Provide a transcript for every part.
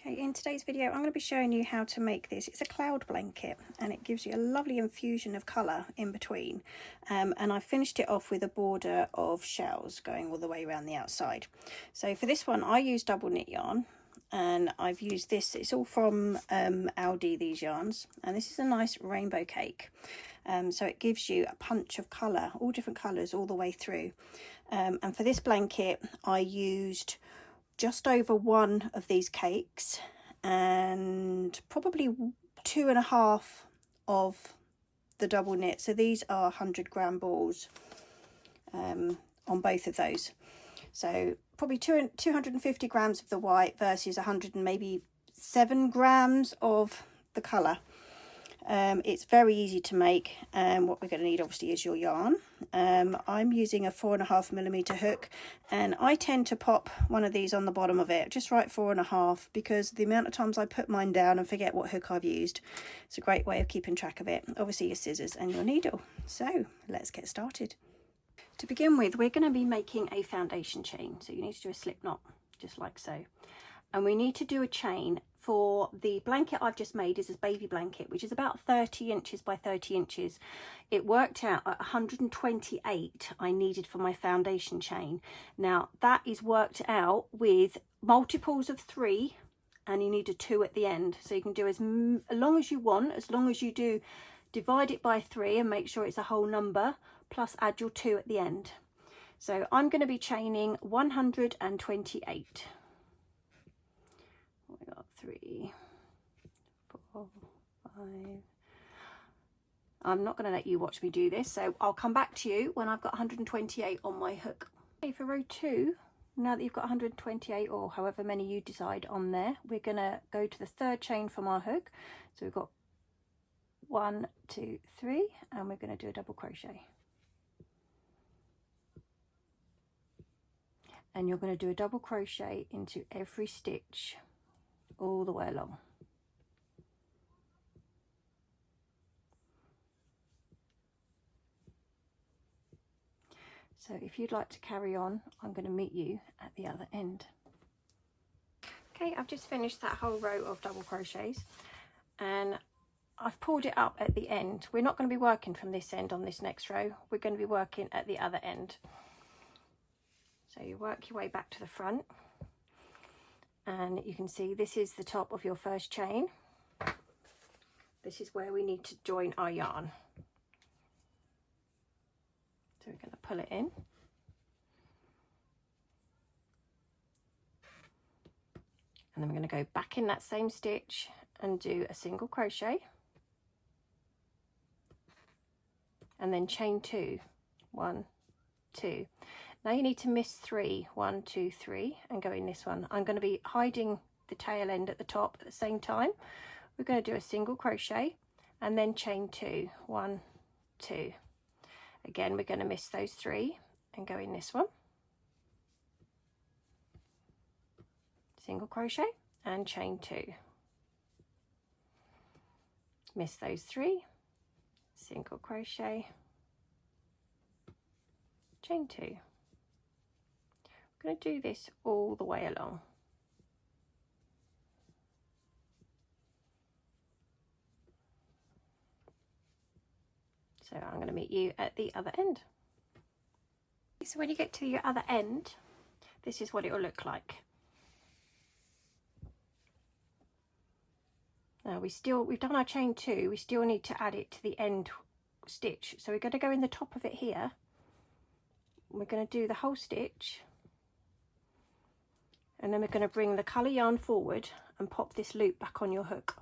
Okay, in today's video I'm going to be showing you how to make this. It's a cloud blanket and it gives you a lovely infusion of colour in between, and I finished it off with a border of shells going all the way around the outside. So for this one I used double knit yarn, and I've used this, it's all from Aldi, these yarns, and this is a nice rainbow cake. So it gives you a punch of colour, all different colours all the way through, and for this blanket I used just over one of these cakes and probably 2.5 of the double knit. So these are 100-gram balls on both of those. So probably 250 grams of the white versus 100 and maybe 7 grams of the colour. It's very easy to make, and what we're going to need obviously is your yarn. I'm using a 4.5mm hook, and I tend to pop one of these on the bottom of it, just right 4.5, because the amount of times I put mine down and forget what hook I've used. It's a great way of keeping track of it. Obviously your scissors and your needle. So let's get started. To begin with, we're going to be making a foundation chain, so you need to do a slip knot just like so, and we need to do a chain. For the blanket I've just made is this baby blanket, which is about 30 inches by 30 inches. It worked out at 128 I needed for my foundation chain. Now that is worked out with multiples of 3, and you need a 2 at the end. So you can do as long as you want, as long as you do divide it by 3 and make sure it's a whole number, plus add your 2 at the end. So I'm going to be chaining 128. We got 3, 4, 5. I'm not going to let you watch me do this, so I'll come back to you when I've got 128 on my hook. Okay, for row 2, now that you've got 128 or however many you decide on there, we're going to go to the 3rd chain from our hook. So we've got 1, 2, 3, and we're going to do a double crochet. And you're going to do a double crochet into every stitch all the way along. So if you'd like to carry on, I'm going to meet you at the other end. Okay, I've just finished that whole row of double crochets and I've pulled it up at the end. We're not going to be working from this end on this next row, we're going to be working at the other end. So you work your way back to the front, and you can see this is the top of your first chain. This is where we need to join our yarn. So we're going to pull it in. And then we're going to go back in that same stitch and do a single crochet. And then chain 2. 1, 2. Now you need to miss 3, 1, 2, 3, and go in this one. I'm going to be hiding the tail end at the top at the same time. We're going to do a single crochet and then chain 2, 1, 2. Again, we're going to miss those 3 and go in this one. Single crochet and chain 2. Miss those 3, single crochet, chain 2. I'm going to do this all the way along. So I'm going to meet you at the other end. So when you get to your other end, this is what it will look like. Now we've done our chain 2, we still need to add it to the end stitch. So we're going to go in the top of it here. We're going to do the whole stitch. And then we're going to bring the colour yarn forward and pop this loop back on your hook.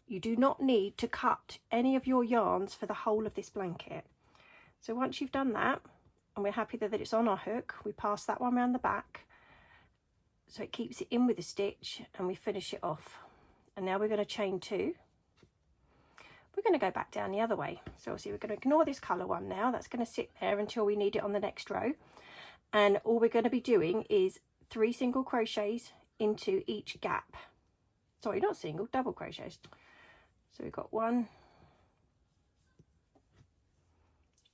You do not need to cut any of your yarns for the whole of this blanket. So once you've done that, and we're happy that it's on our hook, we pass that one around the back so it keeps it in with the stitch, and we finish it off. And now we're going to chain 2. We're going to go back down the other way. So obviously we're going to ignore this colour one now. That's going to sit there until we need it on the next row. And all we're going to be doing is 3 single crochets into each gap. Sorry, not single, double crochets. So we've got 1,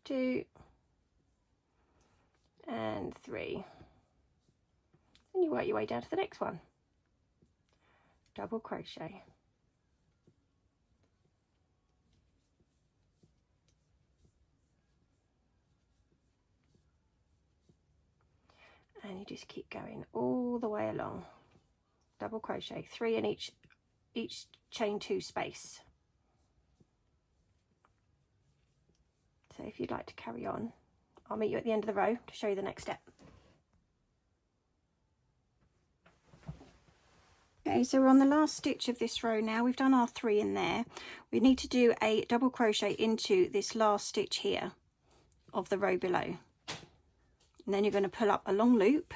2, and 3. And you work your way down to the next one. double crochet, and you just keep going all the way along. Double crochet, 3 in each chain 2 space. So if you'd like to carry on, I'll meet you at the end of the row to show you the next step. Okay, so we're on the last stitch of this row now. We've done our 3 in there. We need to do a double crochet into this last stitch here of the row below. And then you're going to pull up a long loop,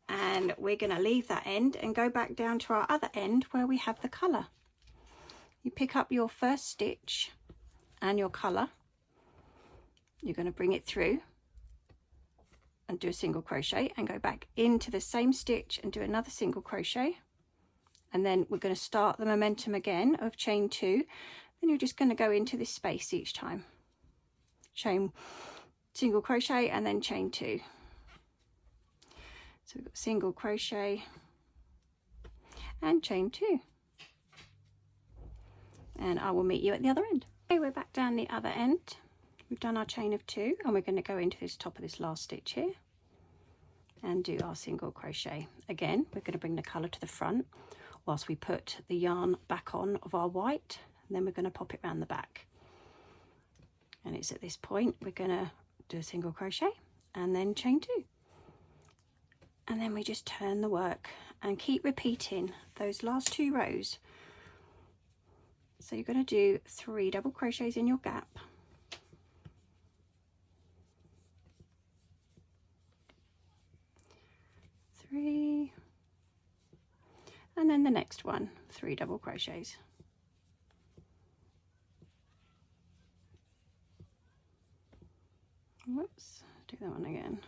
and we're going to leave that end and go back down to our other end where we have the colour. You pick up your first stitch and your colour. You're going to bring it through and do a single crochet and go back into the same stitch and do another single crochet, and then we're going to start the momentum again of chain 2. Then you're just going to go into this space each time, chain, single crochet, and then chain 2. So we've got single crochet and chain 2, and I will meet you at the other end. Okay, we're back down the other end. We've done our chain of 2, and we're going to go into this top of this last stitch here and do our single crochet. Again, we're going to bring the colour to the front whilst we put the yarn back on of our white, and then we're going to pop it around the back. And it's at this point we're going to do a single crochet and then chain 2. And then we just turn the work and keep repeating those last 2 rows. So you're going to do 3 double crochets in your gap, 3, and then the next one, 3 double crochets. Whoops, do that one again.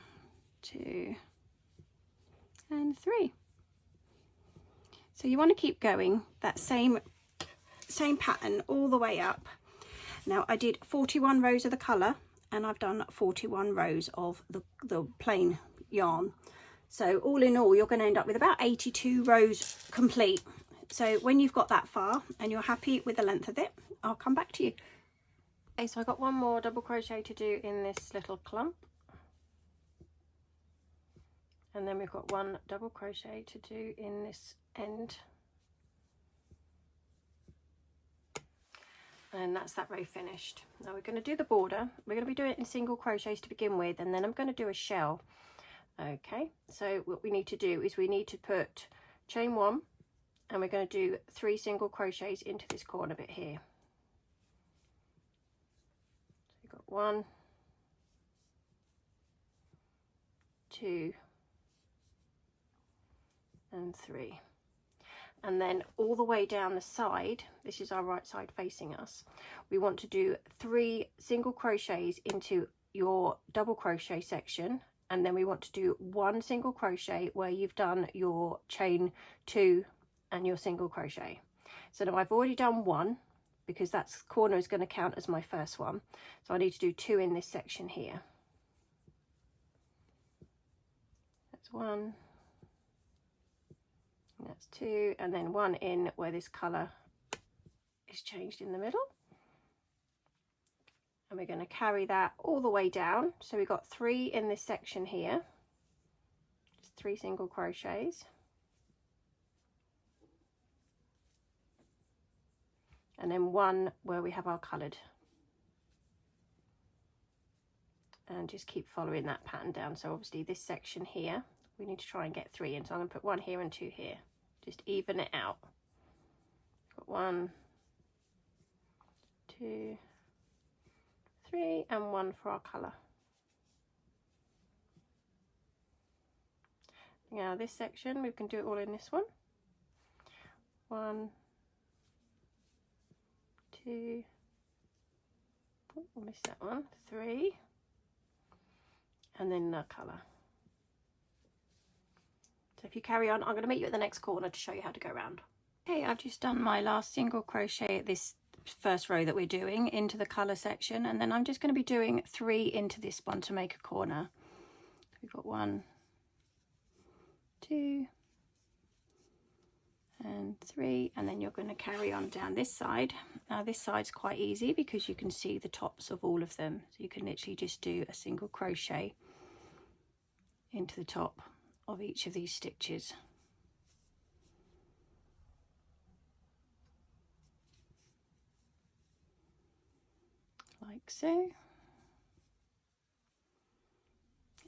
2 and 3. So you want to keep going that same pattern all the way up. Now I did 41 rows of the colour, and I've done 41 rows of the plain yarn. So all in all, you're going to end up with about 82 rows complete. So when you've got that far and you're happy with the length of it, I'll come back to you. Okay, so I've got one more double crochet to do in this little clump. And then we've got 1 double crochet to do in this end. And that's that row finished. Now we're going to do the border. We're going to be doing it in single crochets to begin with, and then I'm going to do a shell. Okay, so what we need to do is we need to put chain 1, and we're going to do 3 single crochets into this corner bit here. So we've got 1, 2 and 3, and then all the way down the side, this is our right side facing us, we want to do 3 single crochets into your double crochet section, and then we want to do 1 single crochet where you've done your chain 2 and your single crochet. So now I've already done 1 because that corner is going to count as my first one, so I need to do 2 in this section here. That's 1, that's 2, and then 1 in where this colour is changed in the middle. And we're going to carry that all the way down. So we've got 3 in this section here, just 3 single crochets, and then 1 where we have our coloured, and just keep following that pattern down. So obviously this section here we need to try and get 3 in, so I'm going to put 1 here and 2 here, just even it out. Got 1, 2, 3, and 1 for our colour. Now this section we can do it all in this one. 1, 2, oh, I missed that one, 3, and then the colour. So if you carry on, I'm going to meet you at the next corner to show you how to go around. Okay, I've just done my last single crochet at this first row that we're doing into the colour section, and then I'm just going to be doing 3 into this one to make a corner. We've got 1, 2 and 1, 3, and then you're going to carry on down this side. Now this side's quite easy because you can see the tops of all of them, so you can literally just do a single crochet into the top of each of these stitches. Like so.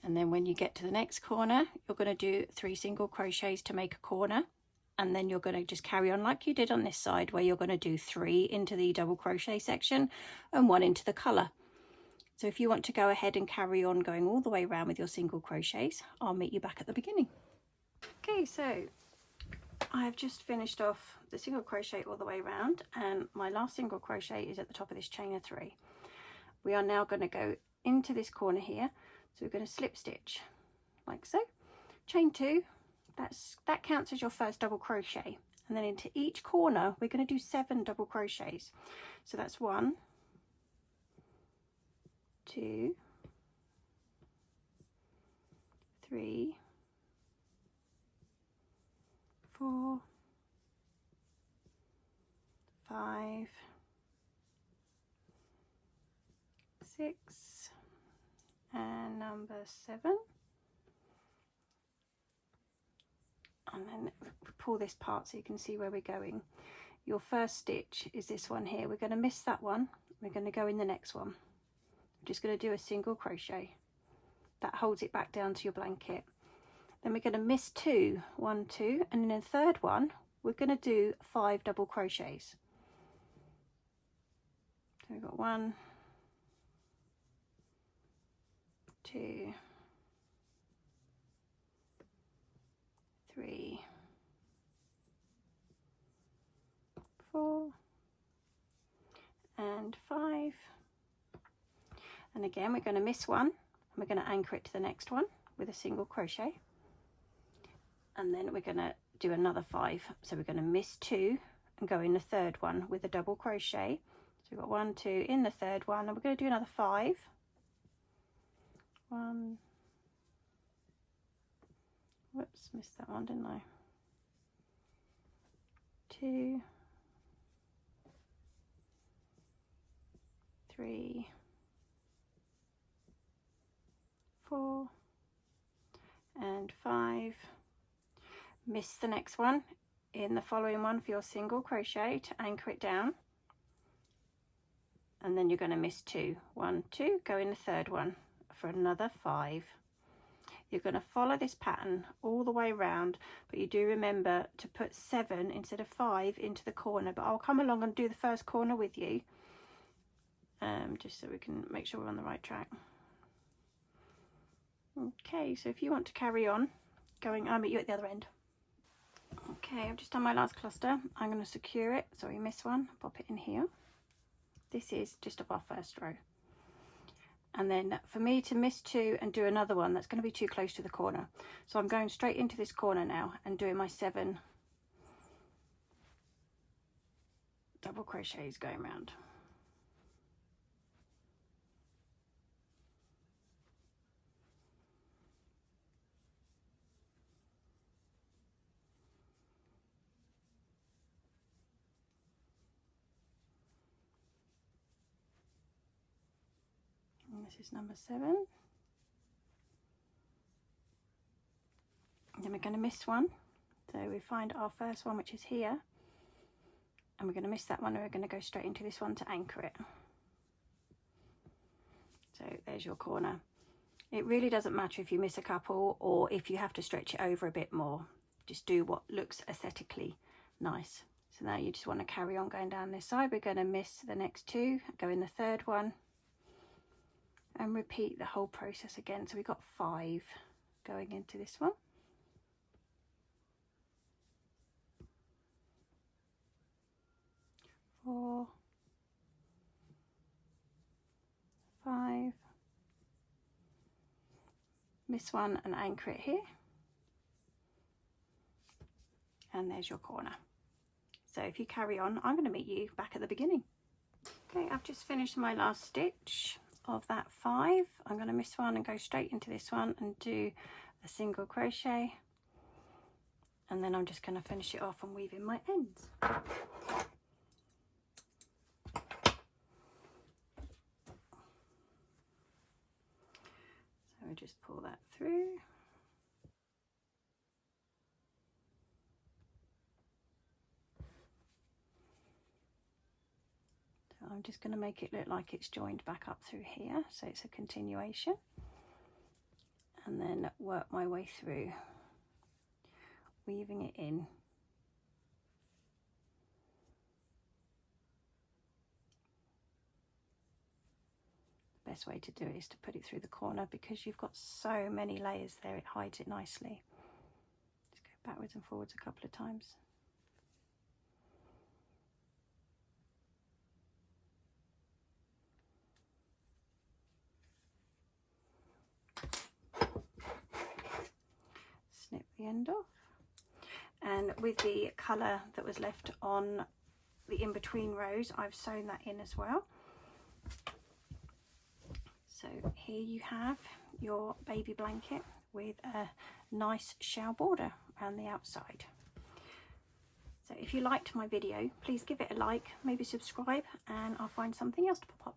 And then when you get to the next corner, you're going to do 3 single crochets to make a corner, and then you're going to just carry on like you did on this side, where you're going to do 3 into the double crochet section and 1 into the colour. So if you want to go ahead and carry on going all the way around with your single crochets, I'll meet you back at the beginning. Okay, so I have just finished off the single crochet all the way around, and my last single crochet is at the top of this chain of 3. We are now going to go into this corner here. So we're going to slip stitch like so, chain 2, that counts as your first double crochet, and then into each corner we're going to do 7 double crochets. So that's 1, 2, 3, 4, 5, 6, and number 7, and then pull this part so you can see where we're going. Your first stitch is this one here. We're going to miss that one, we're going to go in the next one. I'm just going to do a single crochet that holds it back down to your blanket. Then we're going to miss 2, 1, 2, and in the third one we're going to do 5 double crochets. So we've got 1, 2, 3, 4, and 5. And again we're going to miss 1 and we're going to anchor it to the next one with a single crochet, and then we're going to do another 5. So we're going to miss 2 and go in the third one with a double crochet. So we've got 1, 2 in the third one, and we're going to do another 5. 1, whoops, missed that one, didn't I? 2, 3, 4, and 5. Miss the next one in the following one for your single crochet to anchor it down, and then you're going to miss 2, 1, 2, go in the third one for another 5. You're going to follow this pattern all the way around, but you do remember to put 7 instead of 5 into the corner. But I'll come along and do the first corner with you, just so we can make sure we're on the right track. Okay, so if you want to carry on going, I'll meet you at the other end. Okay, I've just done my last cluster. I'm going to secure it, sorry, miss one, pop it in here. This is just of our first row. And then for me to miss 2 and do another one, that's going to be too close to the corner. So I'm going straight into this corner now and doing my 7 double crochets going round. And this is number 7. And then we're going to miss 1. So we find our first one, which is here. And we're going to miss that one, and we're going to go straight into this one to anchor it. So there's your corner. It really doesn't matter if you miss a couple or if you have to stretch it over a bit more. Just do what looks aesthetically nice. So now you just want to carry on going down this side. We're going to miss the next 2, go in the third one, and repeat the whole process again. So we've got 5 going into this one. Four, 5, miss 1 and anchor it here, and there's your corner. So if you carry on, I'm going to meet you back at the beginning. Okay, I've just finished my last stitch of that 5. I'm going to miss 1 and go straight into this one and do a single crochet, and then I'm just going to finish it off and weave in my ends. So I just pull that through. So I'm just going to make it look like it's joined back up through here, so it's a continuation, and then work my way through, weaving it in. The best way to do it is to put it through the corner, because you've got so many layers there, it hides it nicely. Just go backwards and forwards a couple of times. Snip the end off. And with the colour that was left on the in-between rows, I've sewn that in as well. So here you have your baby blanket with a nice shell border around the outside. So if you liked my video, please give it a like, maybe subscribe, and I'll find something else to pop up.